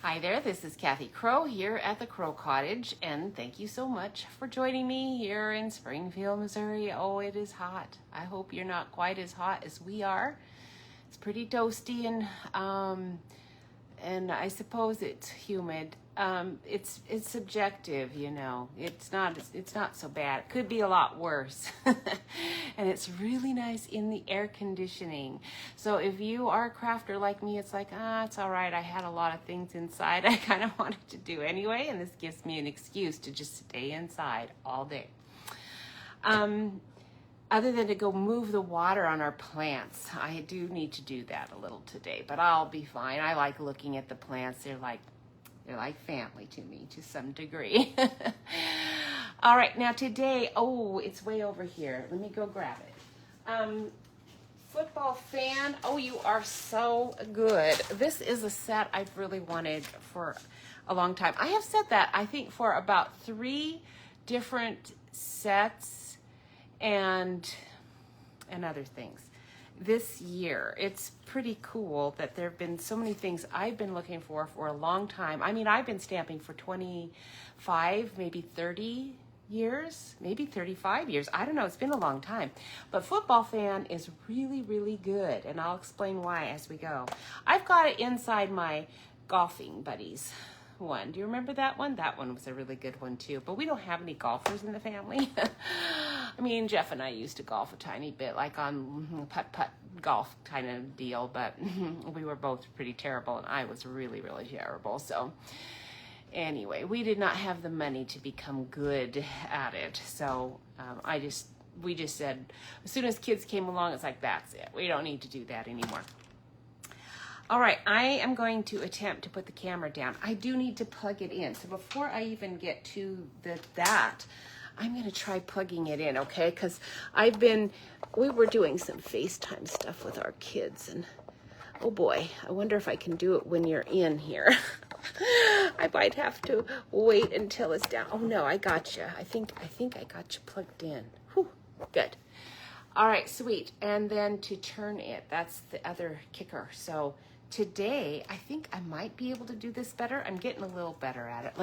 Hi there, this is Kathy Crow here at the Crow Cottage, and thank you so much for joining me here in Springfield, Missouri. Oh, it is hot. I hope you're not quite as hot as we are. It's pretty toasty and I suppose it's humid. It's subjective, you know. It's not so bad. It could be a lot worse. And it's really nice in the air conditioning. So if you are a crafter like me, it's like, it's all right. I had a lot of things inside I kind of wanted to do anyway, and this gives me an excuse to just stay inside all day. Other than to go move the water on our plants, I do need to do that a little today, but I'll be fine. I like looking at the plants. They're like family to me to some degree. All right, now today, it's way over here. Let me go grab it. Football fan, you are so good. This is a set I've really wanted for a long time. I have said that, I think, for about 3 different sets and other things this year. It's pretty cool that there have been so many things I've been looking for a long time. I mean, I've been stamping for 25, maybe 30 years, maybe 35 years. I don't know. It's been a long time. But Football Fan is really, really good, and I'll explain why as we go. I've got it inside my Golfing Buddies one. Do you remember that one? That one was a really good one too, but we don't have any golfers in the family. I mean, Jeff and I used to golf a tiny bit, like on putt-putt golf kind of deal, but we were both pretty terrible, and I was really, really terrible. So anyway, we did not have the money to become good at it. So we just said, as soon as kids came along, it's like, that's it. We don't need to do that anymore. All right, I am going to attempt to put the camera down. I do need to plug it in. So before I even get to that, I'm going to try plugging it in, okay? Because we were doing some FaceTime stuff with our kids, and oh boy, I wonder if I can do it when you're in here. I might have to wait until it's down. Oh no, I got you. I think I got you plugged in. Whew, good. All right, sweet. And then to turn it, that's the other kicker. So today, I think I might be able to do this better. I'm getting a little better at it.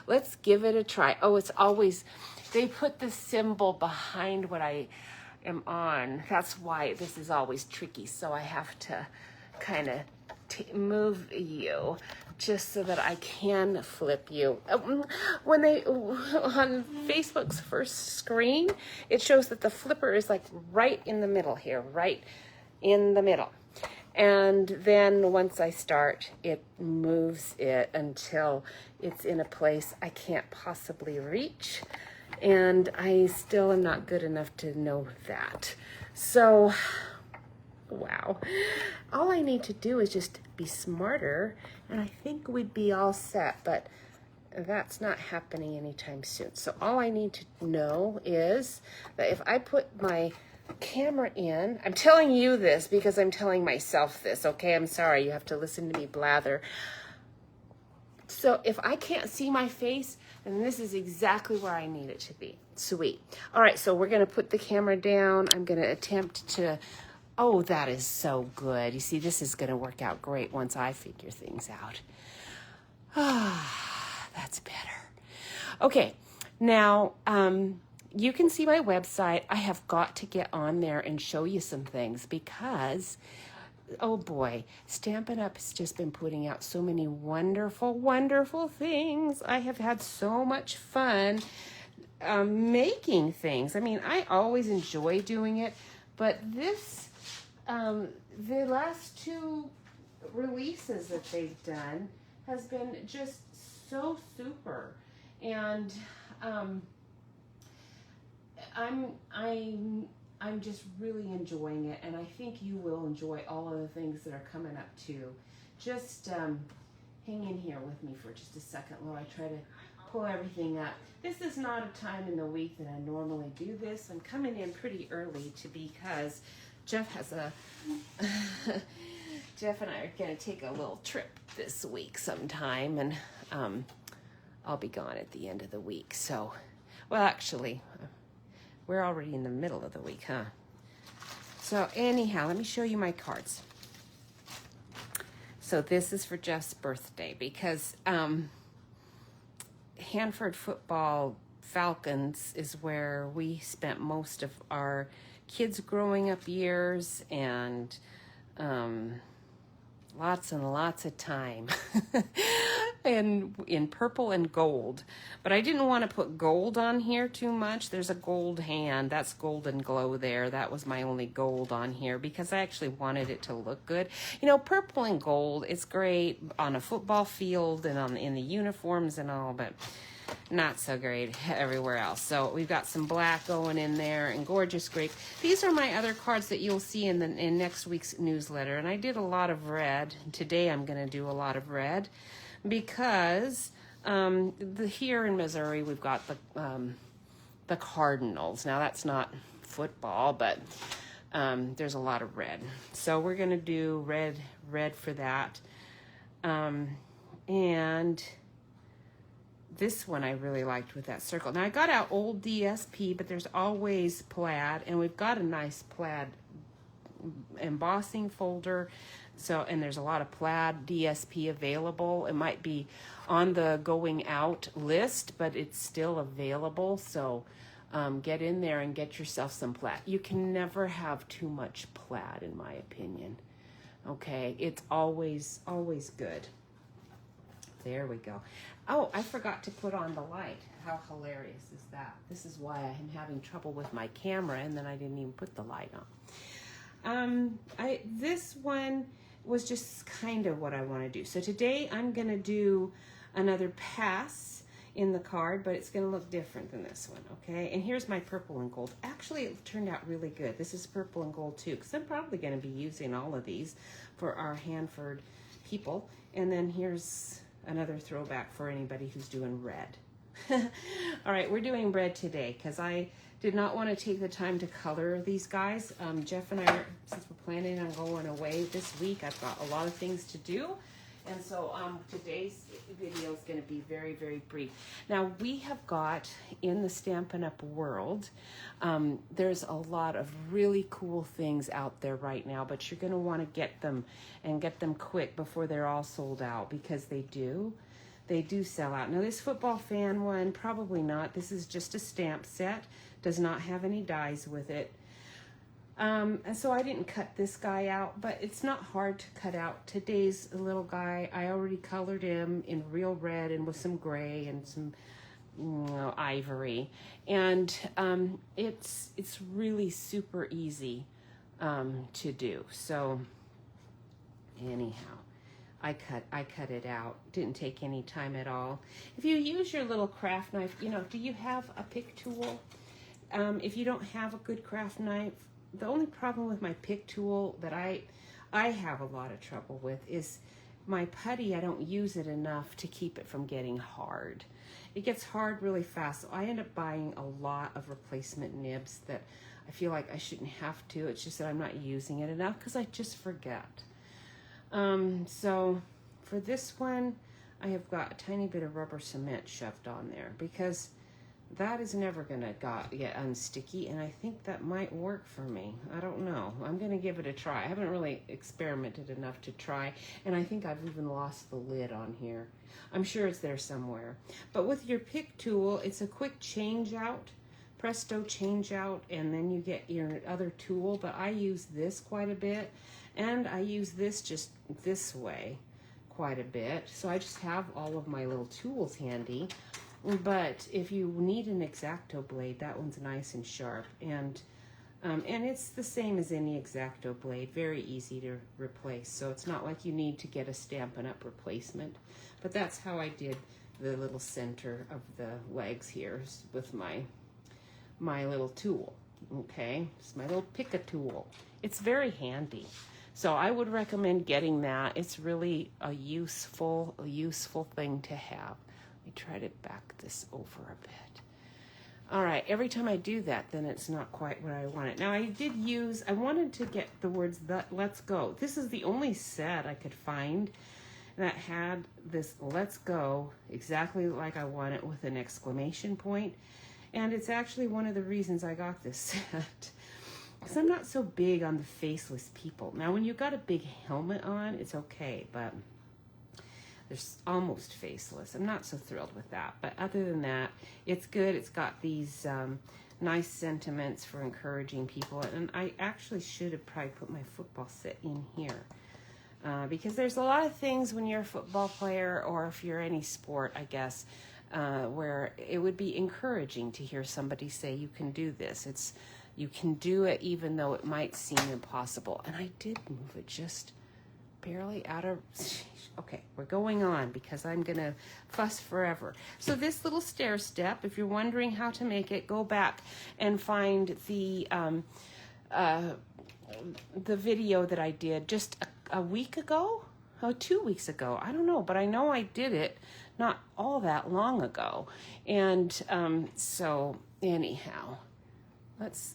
Let's give it a try. Oh, it's always, they put the symbol behind what I am on. That's why this is always tricky. So I have to kind of move you just so that I can flip you. When on Facebook's first screen, it shows that the flipper is like right in the middle here, right in the middle. And then once I start, it moves it until it's in a place I can't possibly reach. And I still am not good enough to know that. So, wow. All I need to do is just be smarter, and I think we'd be all set, but that's not happening anytime soon. So all I need to know is that if I put my camera in, I'm telling you this because I'm telling myself this, okay? I'm sorry, you have to listen to me blather. So if I can't see my face, then this is exactly where I need it to be. Sweet. All right, so we're going to put the camera down. I'm going to attempt to, that is so good. You see, this is going to work out great once I figure things out. That's better. Okay, now, you can see my website. I have got to get on there and show you some things because, oh boy, Stampin' Up! Has just been putting out so many wonderful, wonderful things. I have had so much fun making things. I mean, I always enjoy doing it, but this, the last 2 releases that they've done has been just so super. And I'm just really enjoying it, and I think you will enjoy all of the things that are coming up too. Just hang in here with me for just a second while I try to pull everything up. This is not a time in the week that I normally do this. I'm coming in pretty early because Jeff and I are going to take a little trip this week sometime, and I'll be gone at the end of the week. So, well, actually, we're already in the middle of the week, huh? So anyhow, let me show you my cards. So So this is for Jeff's birthday because Hanford Football Falcons is where we spent most of our kids' growing up years, and lots and lots of time and in purple and gold. But I didn't want to put gold on here too much. There's a gold hand. That's Golden Glow there. That was my only gold on here because I actually wanted it to look good. You know, purple and gold, it's great on a football field and in the uniforms and all, but not so great everywhere else. So we've got some black going in there and gorgeous grape. These are my other cards that you'll see in next week's newsletter. And I did a lot of red. Today I'm going to do a lot of red because here in Missouri we've got the Cardinals. Now that's not football, but there's a lot of red. So we're going to do red for that. And this one I really liked with that circle. Now I got out old DSP, but there's always plaid, and we've got a nice plaid embossing folder. So, and there's a lot of plaid DSP available. It might be on the going out list, but it's still available. So get in there and get yourself some plaid. You can never have too much plaid, in my opinion. Okay, it's always good. There we go. Oh, I forgot to put on the light. How hilarious is that? This is why I am having trouble with my camera, and then I didn't even put the light on. This one was just kind of what I want to do. So today I'm going to do another pass in the card, but it's going to look different than this one, okay? And here's my purple and gold. Actually, it turned out really good. This is purple and gold too, because I'm probably going to be using all of these for our Hanford people. And then here's another throwback for anybody who's doing red. All right, we're doing red today because I did not want to take the time to color these guys. Jeff and I, since we're planning on going away this week, I've got a lot of things to do. And so today's video is going to be very, very brief. Now, we have got in the Stampin' Up! World, there's a lot of really cool things out there right now, but you're going to want to get them and get them quick before they're all sold out, because they do sell out. Now, this football fan one, probably not. This is just a stamp set, does not have any dies with it. And so I didn't cut this guy out, but it's not hard to cut out. Today's little guy, I already colored him in real red and with some gray and some ivory. And it's really super easy to do. So anyhow, I cut it out. Didn't take any time at all. If you use your little craft knife, do you have a pick tool? If you don't have a good craft knife, the only problem with my pick tool that I have a lot of trouble with is my putty. I don't use it enough to keep it from getting hard. It gets hard really fast, so I end up buying a lot of replacement nibs that I feel like I shouldn't have to. It's just that I'm not using it enough because I just forget. So for this one, I have got a tiny bit of rubber cement shoved on there because that is never going to get unsticky, and I think that might work for me. I don't know. I'm going to give it a try. I haven't really experimented enough to try, and I think I've even lost the lid on here. I'm sure it's there somewhere. But with your pick tool, it's a quick change out, presto change out, and then you get your other tool. But I use this quite a bit, and I use this just this way quite a bit. So I just have all of my little tools handy. But if you need an X-Acto blade, that one's nice and sharp, and it's the same as any X-Acto blade, very easy to replace. So it's not like you need to get a Stampin' Up! Replacement. But that's how I did the little center of the legs here with my little tool. Okay, it's my little pick-a tool. It's very handy. So I would recommend getting that. It's really a useful thing to have. Let me try to back this over a bit. All right, every time I do that, then it's not quite what I wanted. Now I wanted to get the words let's go. This is the only set I could find that had this let's go exactly like I want it with an exclamation point. And it's actually one of the reasons I got this set. Because I'm not so big on the faceless people. Now when you've got a big helmet on, it's okay, but There's almost faceless. I'm not so thrilled with that. But other than that, it's good. It's got these nice sentiments for encouraging people. And I actually should have probably put my football set in here. Because there's a lot of things when you're a football player, or if you're any sport, I guess, where it would be encouraging to hear somebody say, you can do this. You can do it even though it might seem impossible. And I did move it just barely out of... Okay, we're going on because I'm going to fuss forever. So this little stair step, if you're wondering how to make it, go back and find the video that I did just a week ago? 2 weeks ago. I don't know, but I know I did it not all that long ago. And so anyhow, this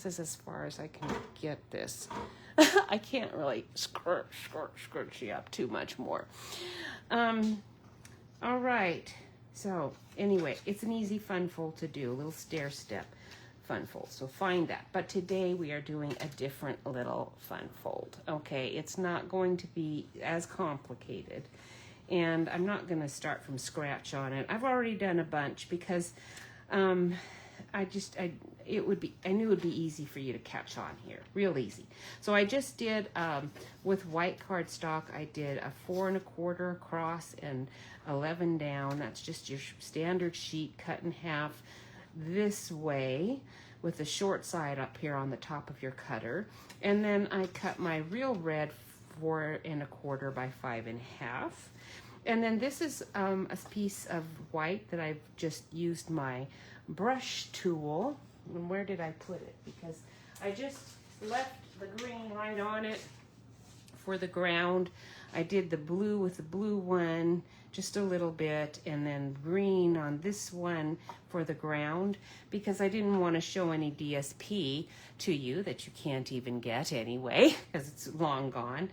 is as far as I can get this. I can't really scrunch you up too much more. All right. So anyway, it's an easy fun fold to do, a little stair step fun fold. So find that. But today we are doing a different little fun fold. Okay, it's not going to be as complicated. And I'm not going to start from scratch on it. I've already done a bunch because I knew it would be easy for you to catch on here, real easy. So I just did, with white cardstock, I did a 4 1/4 across and 11 down. That's just your standard sheet cut in half this way with the short side up here on the top of your cutter. And then I cut my real red 4 1/4 by 5 1/2. And then this is a piece of white that I've just used my brush tool. And where did I put it? Because I just left the green right on it for the ground. I did the blue with the blue one, just a little bit, and then green on this one for the ground, because I didn't want to show any DSP to you that you can't even get anyway, because it's long gone.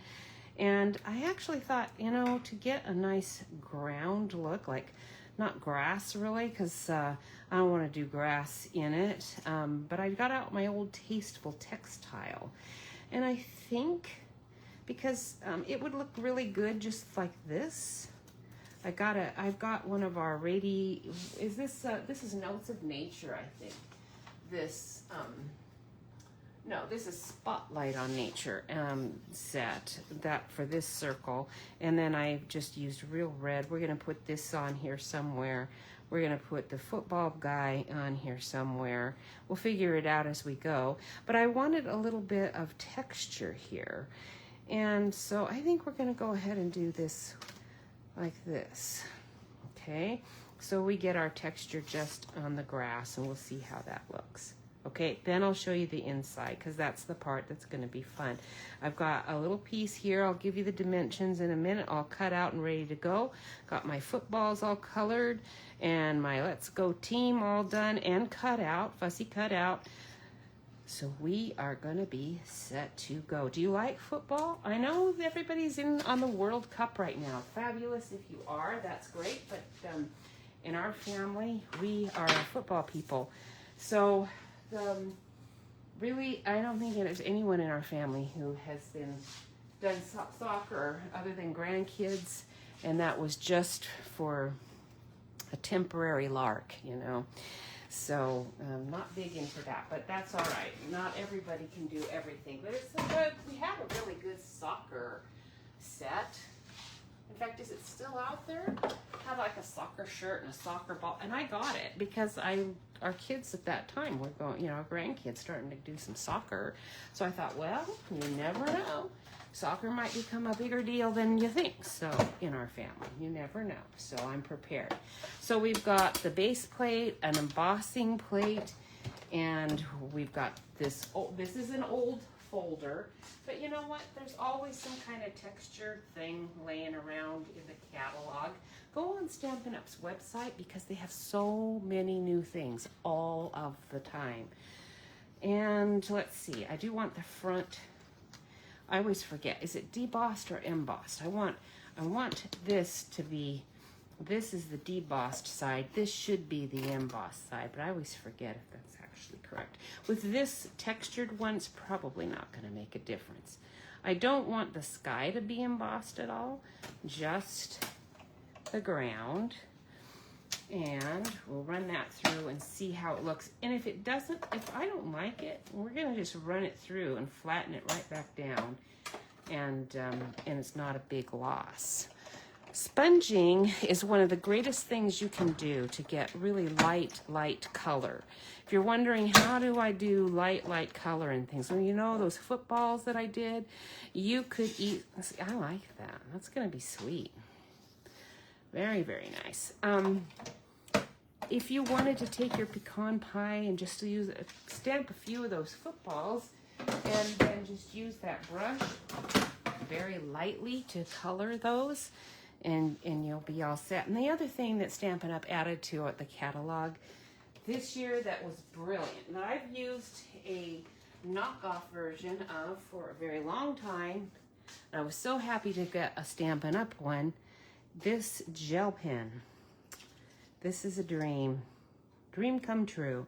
And I actually thought, to get a nice ground look, like not grass really, because I don't want to do grass in it, but I got out my old Tasteful textile, and I think because it would look really good just like this. I've got one of our this is Notes of Nature, I think. This is Spotlight on Nature set that for this circle, and then I just used real red. We're gonna put this on here somewhere. We're gonna put the football guy on here somewhere. We'll figure it out as we go. But I wanted a little bit of texture here, and so I think we're gonna go ahead and do this like this. Okay, so we get our texture just on the grass, and we'll see how that looks. Okay, then I'll show you the inside, because that's the part that's going to be fun. I've got a little piece here. I'll give you the dimensions in a minute, all cut out and ready to go. Got my footballs all colored, and my Let's Go team all done and cut out, fussy cut out. So we are going to be set to go. Do you like football? I know everybody's on the World Cup right now. Fabulous if you are. That's great. But in our family, we are football people. So really, I don't think there's anyone in our family who has done soccer other than grandkids. And that was just for a temporary lark, So not big into that, but that's all right. Not everybody can do everything, but it's we have a really good soccer set. In fact, is it still out there? I had like a soccer shirt and a soccer ball, and I got it because our kids at that time were going, our grandkids starting to do some soccer. So I thought, well, you never know. Soccer might become a bigger deal than you think. So in our family, you never know. So I'm prepared. So we've got the base plate, an embossing plate, and we've got this. This is an old folder, but you know what? There's always some kind of texture thing laying around in the catalog. Go on Stampin' Up's website because they have so many new things all of the time. And let's see. I do want the front. I always forget, is it debossed or embossed? I want this to be, this is the debossed side. This should be the embossed side, but I always forget if that's actually correct. With this textured one, it's probably not going to make a difference. I don't want the sky to be embossed at all, just the ground. And we'll run that through and see how it looks. And if it doesn't, if I don't like it, we're gonna just run it through and flatten it right back down. And it's not a big loss. Sponging is one of the greatest things you can do to get really light color. If you're wondering, how do I do light color and things? Well, you know, those footballs that I did, you could eat. I like that. That's gonna be sweet. Very, very nice. If you wanted to take your pecan pie and just use stamp a few of those footballs and then just use that brush very lightly to color those, and you'll be all set. And the other thing that Stampin' Up! Added to the catalog this year that was brilliant, that I've used a knockoff version of for a very long time, and I was so happy to get a Stampin' Up! One, this gel pen. This is a dream come true.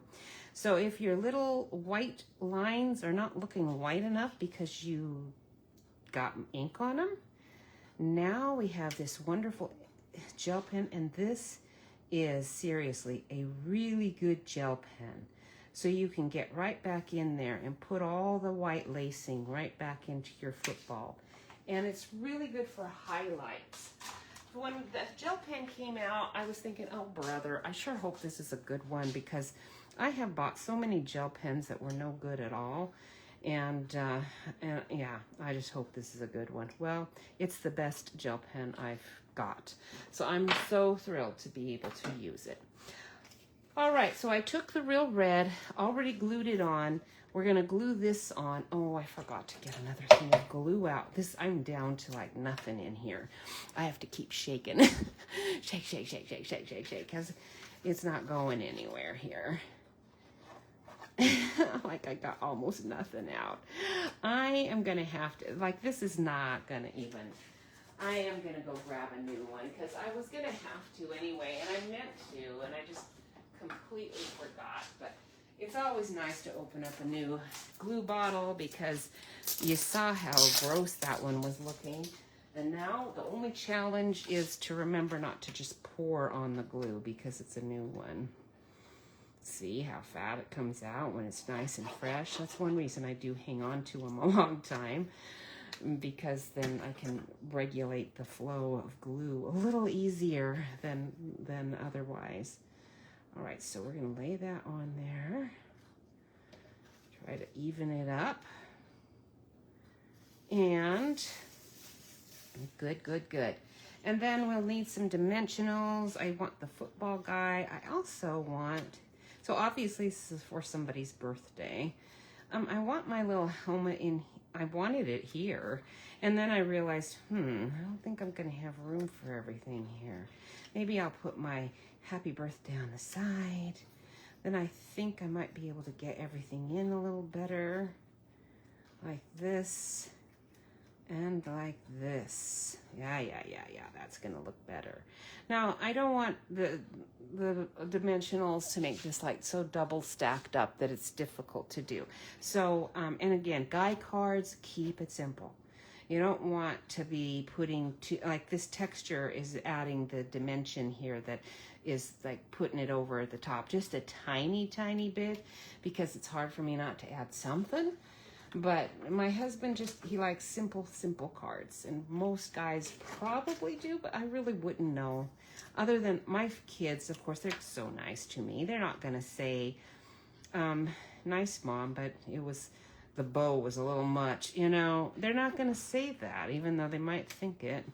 So if your little white lines are not looking white enough because you got ink on them, now we have this wonderful gel pen, and this is seriously a really good gel pen. So you can get right back in there and put all the white lacing right back into your football. And it's really good for highlights. When the gel pen came out, I was thinking, oh brother, I sure hope this is a good one, because I have bought so many gel pens that were no good at all. And yeah, I just hope this is a good one. Well, it's the best gel pen I've got. So I'm so thrilled to be able to use it. All right, so I took the Real Red, already glued it on. We're gonna glue this on. Oh, I forgot to get another thing of glue out. This, I'm down to like nothing in here. I have to keep shaking. Shake, because it's not going anywhere here. Like I got almost nothing out. I am gonna have to, like, this is not gonna even, I am gonna go grab a new one, because I was gonna have to anyway, and I meant to, and I just completely forgot. But it's always nice to open up a new glue bottle, because you saw how gross that one was looking. And now the only challenge is to remember not to just pour on the glue, because it's a new one. See how fat it comes out when it's nice and fresh. That's one reason I do hang on to them a long time, because then I can regulate the flow of glue a little easier than otherwise. All right, so we're gonna lay that on there. Try to even it up. And good. And then we'll need some dimensionals. I want the football guy. I also want, so obviously this is for somebody's birthday. I want my little helmet in, I wanted it here. And then I realized, I don't think I'm gonna have room for everything here. Maybe I'll put my happy birthday on the side. Then I think I might be able to get everything in a little better. Like this and like this. Yeah, that's gonna look better. Now, I don't want the dimensionals to make this like so double stacked up that it's difficult to do. So, and again, guy cards, keep it simple. You don't want to be putting like this texture is adding the dimension here that is like putting it over the top just a tiny bit, because it's hard for me not to add something. But my husband he likes simple cards, and most guys probably do, but I really wouldn't know. Other than my kids, of course, they're so nice to me. They're not gonna say, nice mom, but the bow was a little much, you know. They're not gonna say that, even though they might think it.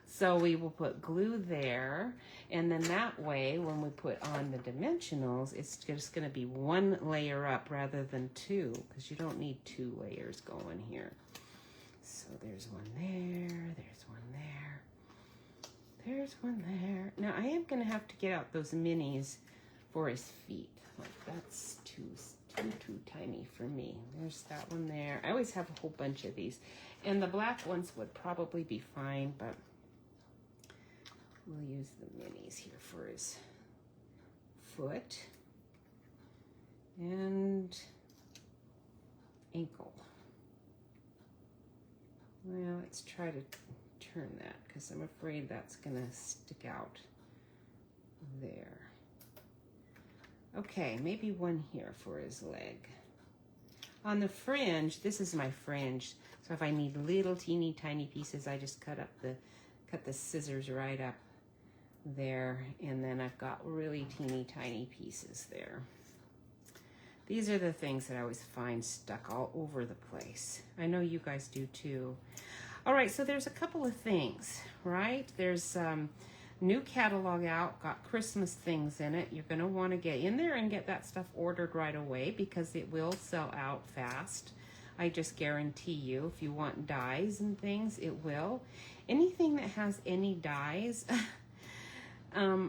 So we will put glue there, and then that way, when we put on the dimensionals, it's just gonna be one layer up rather than two, because you don't need two layers going here. So there's one there, there's one there, there's one there. Now I am gonna have to get out those minis for his feet. Like, that's too tiny for me. There's that one there. I always have a whole bunch of these, and the black ones would probably be fine, but we'll use the minis here for his foot. And ankle. Well, let's try to turn that because I'm afraid that's going to stick out there. Okay, maybe one here for his leg. On the fringe, this is my fringe. So if I need little teeny tiny pieces, I just cut the scissors right up there, and then I've got really teeny tiny pieces there. These are the things that I always find stuck all over the place. I know you guys do too. All right, so there's a couple of things, right? There's new catalog out, got Christmas things in it. You're gonna wanna get in there and get that stuff ordered right away because it will sell out fast. I just guarantee you, if you want dies and things, it will. Anything that has any dies,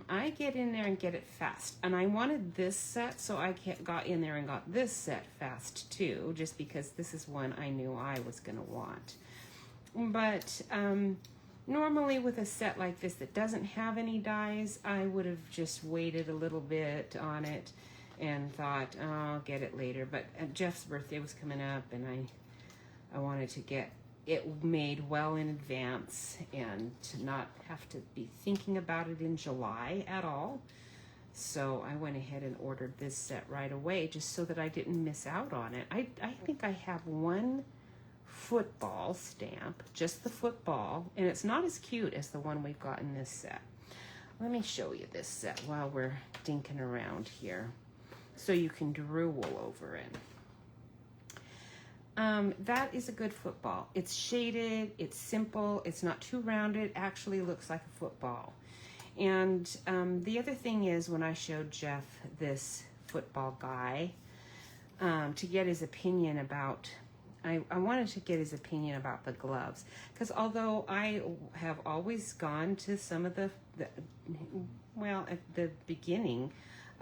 I get in there and get it fast. And I wanted this set, so I got in there and got this set fast too, just because this is one I knew I was gonna want. But normally with a set like this that doesn't have any dies, I would have just waited a little bit on it and thought, oh, I'll get it later. But Jeff's birthday was coming up, and I wanted to get it made well in advance and to not have to be thinking about it in July at all. So I went ahead and ordered this set right away just so that I didn't miss out on it. I think I have one football stamp, just the football, and it's not as cute as the one we've got in this set. Let me show you this set while we're dinking around here so you can drool over it. That is a good football. It's shaded, it's simple, it's not too rounded, actually looks like a football. And the other thing is, when I showed Jeff this football guy to get his opinion about, I wanted to get his opinion about the gloves, because although I have always gone to some of well, at the beginning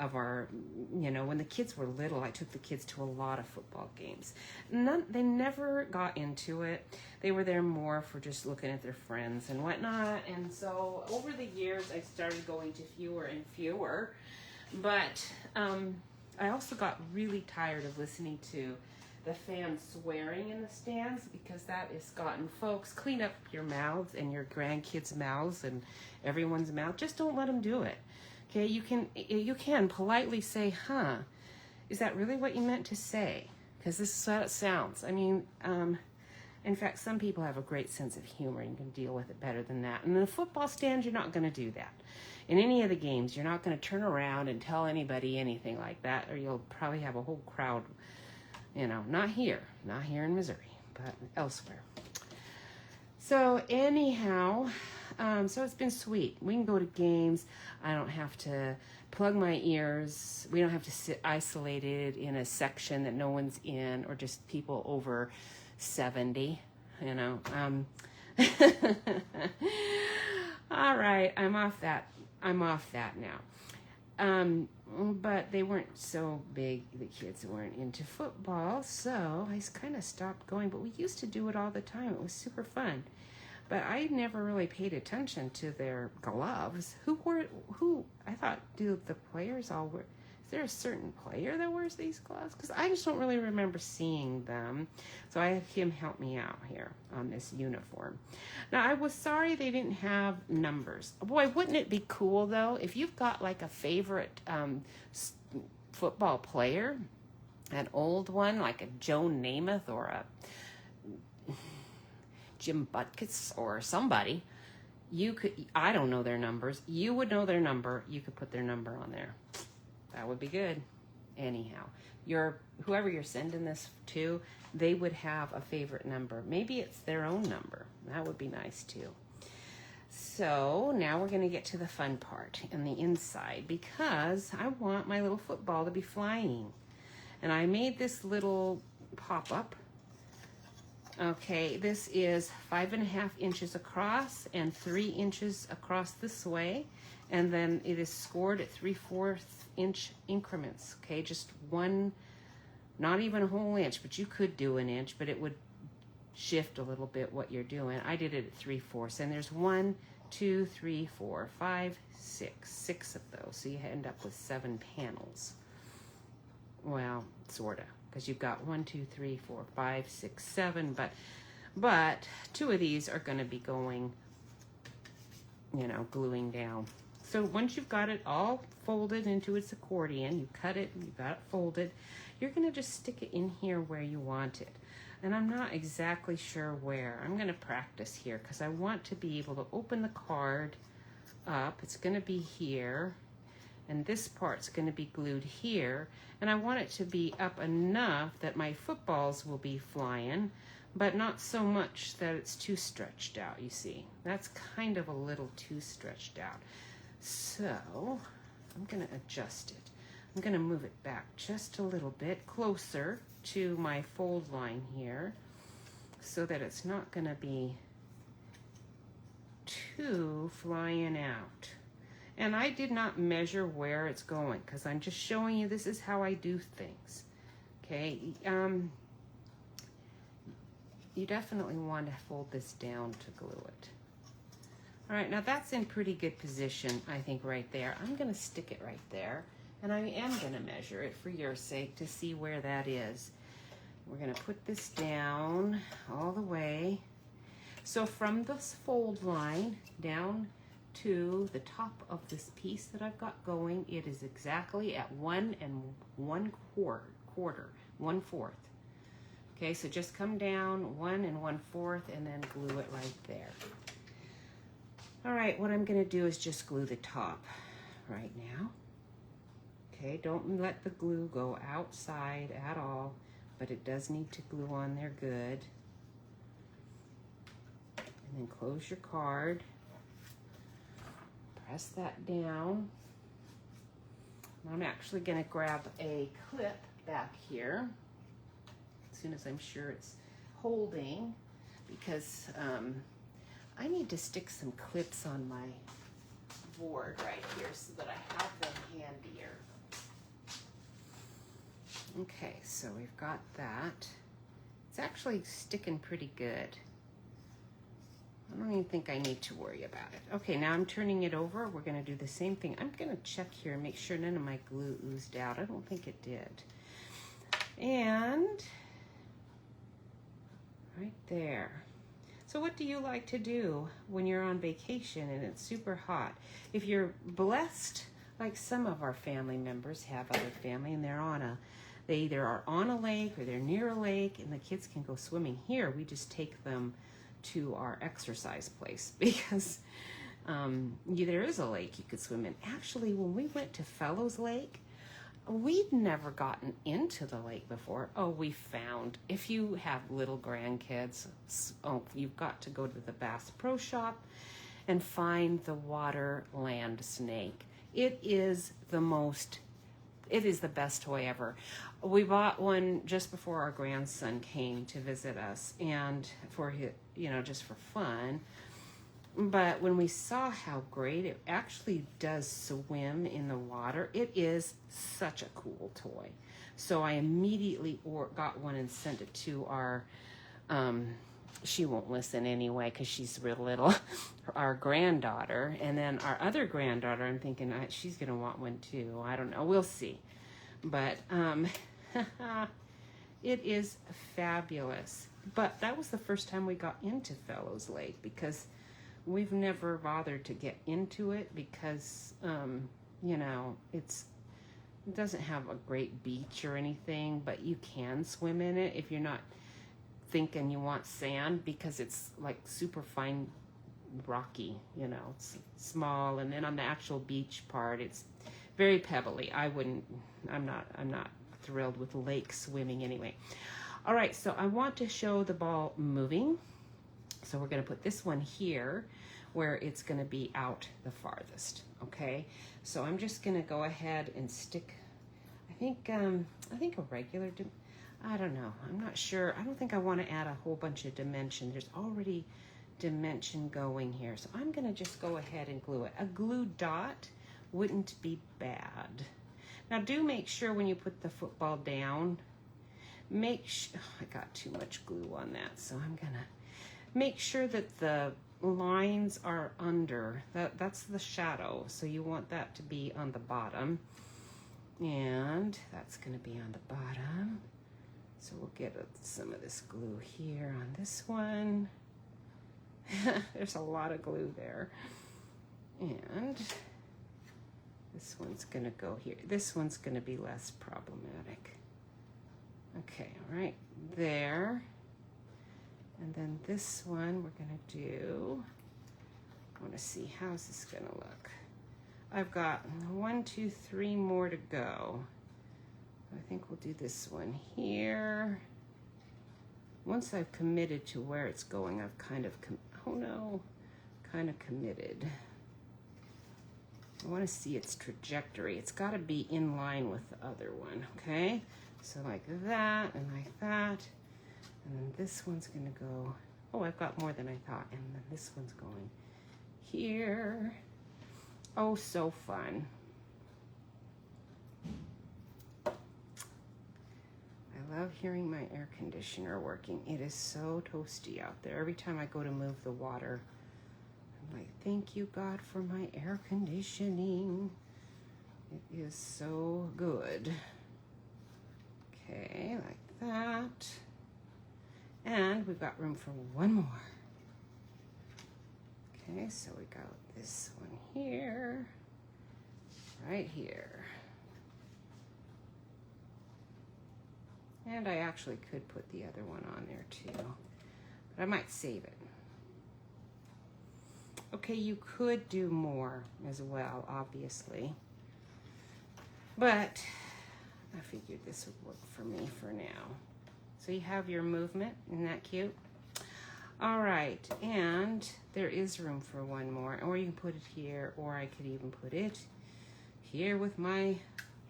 of our, when the kids were little, I took the kids to a lot of football games. They never got into it. They were there more for just looking at their friends and whatnot. And so over the years, I started going to fewer and fewer. But I also got really tired of listening to the fans swearing in the stands, because that has gotten, folks, clean up your mouths and your grandkids' mouths and everyone's mouth. Just don't let them do it. Okay, you can politely say, huh, is that really what you meant to say? Because this is how it sounds. I mean, in fact, some people have a great sense of humor and can deal with it better than that. And in the football stand, you're not going to do that. In any of the games, you're not going to turn around and tell anybody anything like that, or you'll probably have a whole crowd, not here in Missouri, but elsewhere. So anyhow, so it's been sweet. We can go to games. I don't have to plug my ears. We don't have to sit isolated in a section that no one's in, or just people over 70, All right, I'm off that now. But they weren't so big, the kids weren't into football, so I kind of stopped going. But we used to do it all the time. It was super fun. But I never really paid attention to their gloves. I thought, do the players all wear? Is there a certain player that wears these gloves? Because I just don't really remember seeing them. So I had him help me out here on this uniform. Now, I was sorry they didn't have numbers. Boy, wouldn't it be cool, though, if you've got like a favorite football player, an old one, like a Joe Namath or a Jim Butkus or somebody, I don't know their numbers. You would know their number. You could put their number on there. That would be good. Anyhow, whoever you're sending this to, they would have a favorite number. Maybe it's their own number. That would be nice too. So now we're going to get to the fun part in the inside, because I want my little football to be flying. And I made this little pop-up. Okay, this is 5.5 inches across and 3 inches across this way. And then it is scored at 3/4 inch increments. Okay, just one, not even a whole inch, but you could do an inch, but it would shift a little bit what you're doing. I did it at 3/4, and there's 1, 2, 3, 4, 5, 6 of those. So you end up with 7 panels. Well, sorta, because you've got 1, 2, 3, 4, 5, 6, 7, but 2 of these are going to be going, you know, gluing down. So once you've got it all folded into its accordion, you cut it, you got it folded, you're going to just stick it in here where you want it. And I'm not exactly sure where. I'm going to practice here because I want to be able to open the card up. It's going to be here, and this part's going to be glued here, and I want it to be up enough that my footballs will be flying, but not so much that it's too stretched out, you see. That's kind of a little too stretched out. So I'm going to adjust it. I'm going to move it back just a little bit closer to my fold line here so that it's not going to be too flying out. And I did not measure where it's going because I'm just showing you this is how I do things. Okay, you definitely want to fold this down to glue it. All right, now that's in pretty good position, I think, right there. I'm going to stick it right there, and I am going to measure it for your sake to see where that is. We're going to put this down all the way. So from this fold line down to the top of this piece that I've got going, it is exactly at 1 1/4. Okay, so just come down 1 1/4 and then glue it right there. All right, what I'm gonna do is just glue the top right now. Okay, don't let the glue go outside at all, but it does need to glue on there good. And then close your card. Press that down. I'm actually going to grab a clip back here as soon as I'm sure it's holding, because I need to stick some clips on my board right here so that I have them handier. Okay, so we've got that. It's actually sticking pretty good. I don't even think I need to worry about it. Okay, now I'm turning it over. We're going to do the same thing. I'm going to check here and make sure none of my glue oozed out. I don't think it did. And right there. So what do you like to do when you're on vacation and it's super hot? If you're blessed, like some of our family members have other family, and they either are on a lake or they're near a lake and the kids can go swimming here, we just take them to our exercise place because there is a lake you could swim in. Actually, when we went to Fellows Lake, we'd never gotten into the lake before. Oh, we found, if you have little grandkids, you've got to go to the Bass Pro Shop and find the water land snake. It is the best toy ever. We bought one just before our grandson came to visit us, and for his, just for fun. But when we saw how great it actually does swim in the water, it is such a cool toy. So I immediately got one and sent it to our, she won't listen anyway because she's real little, our granddaughter. And then our other granddaughter, I'm thinking she's going to want one too. I don't know. We'll see. But it is fabulous. But that was the first time we got into Fellows Lake because we've never bothered to get into it because, it doesn't have a great beach or anything, but you can swim in it if you're not thinking you want sand, because it's like super fine rocky, it's small. And then on the actual beach part, it's very pebbly. I'm not thrilled with lake swimming anyway. All right, so I want to show the ball moving. So we're going to put this one here where it's going to be out the farthest, okay? So I'm just going to go ahead and stick, I think a regular, I don't know, I'm not sure. I don't think I want to add a whole bunch of dimension. There's already dimension going here. So I'm going to just go ahead and glue it. A glue dot wouldn't be bad. Now do make sure when you put the football down, make sure, I got too much glue on that, so I'm going to make sure that the lines are under. That's the shadow, so you want that to be on the bottom, and that's going to be on the bottom. So we'll get some of this glue here on this one. There's a lot of glue there. And this one's gonna go here. This one's gonna be less problematic. Okay, all right, there. And then this one we're gonna do, I wanna see, how's this gonna look? I've got 1, 2, 3 more to go. I think we'll do this one here. Once I've committed to where it's going, I've kind of, kind of committed. I want to see its trajectory. It's got to be in line with the other one, okay? So like that and like that. And then this one's going to go, oh, I've got more than I thought. And then this one's going here. Oh, so fun. I love hearing my air conditioner working. It is so toasty out there. Every time I go to move the water, I'm like, thank you, God, for my air conditioning. It is so good. Okay, like that. And we've got room for one more. Okay, so we got this one here, right here. And I actually could put the other one on there too, but I might save it. Okay, you could do more as well, obviously, but I figured this would work for me for now. So you have your movement, isn't that cute? All right, and there is room for one more, or you can put it here, or I could even put it here with my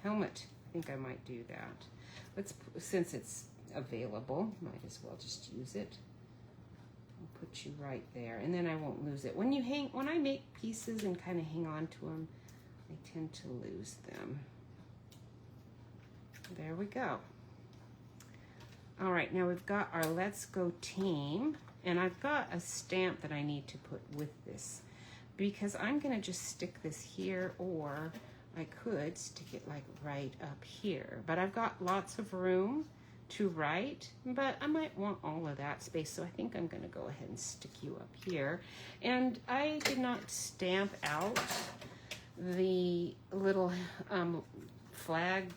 helmet. I think I might do that. Since it's available, might as well just use it. I'll put you right there, and then I won't lose it. When I make pieces and kind of hang on to them, I tend to lose them. There we go. All right, now we've got our Let's Go team, and I've got a stamp that I need to put with this because I'm gonna just stick this here, or I could stick it like right up here, but I've got lots of room to write, but I might want all of that space, so I think I'm gonna go ahead and stick you up here. And I did not stamp out the little flag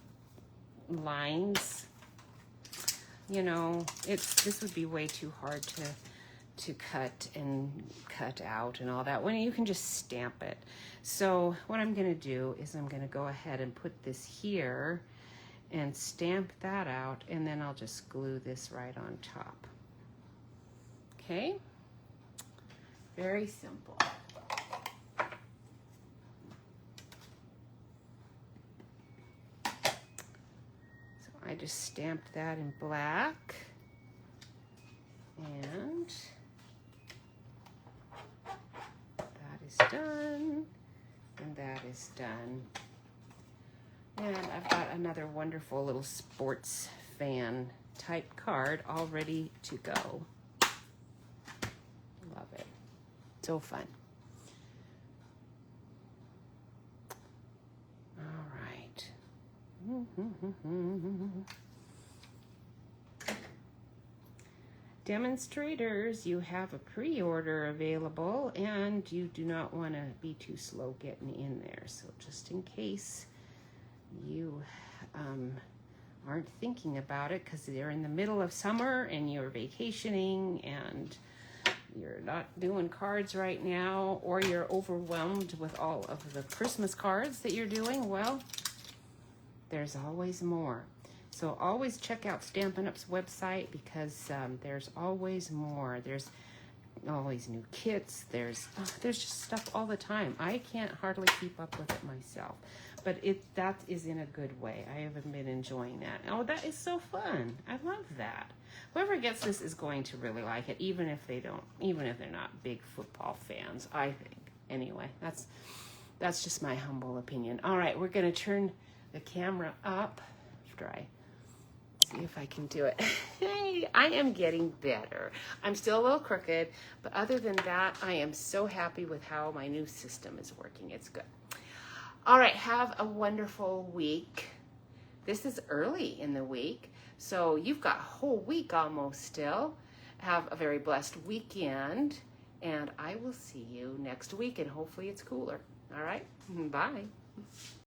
lines. You know, this would be way too hard to cut and cut out and all that when you can just stamp it. So what I'm going to do is I'm going to go ahead and put this here and stamp that out, and then I'll just glue this right on top. Okay? Very simple. So I just stamped that in black, and that is done, and that is done. And I've got another wonderful little sports fan type card all ready to go. Love it. So fun. All right. Demonstrators, you have a pre-order available, and you do not want to be too slow getting in there. So just in case you aren't thinking about it because they're in the middle of summer and you're vacationing and you're not doing cards right now, or you're overwhelmed with all of the Christmas cards that you're doing, well, there's always more. So always check out Stampin' Up's website because there's always more. There's always new kits. There's just stuff all the time. I can't hardly keep up with it myself, but that is in a good way. I have been enjoying that. Oh, that is so fun. I love that. Whoever gets this is going to really like it, even if they're not big football fans, I think. Anyway, that's just my humble opinion. All right, we're going to turn the camera up after I see if I can do it. Hey, I am getting better. I'm still a little crooked, but other than that, I am so happy with how my new system is working. It's good. All right, have a wonderful week. This is early in the week, So you've got a whole week almost still. Have a very blessed weekend, and I will see you next week, and hopefully it's cooler. All right? Bye.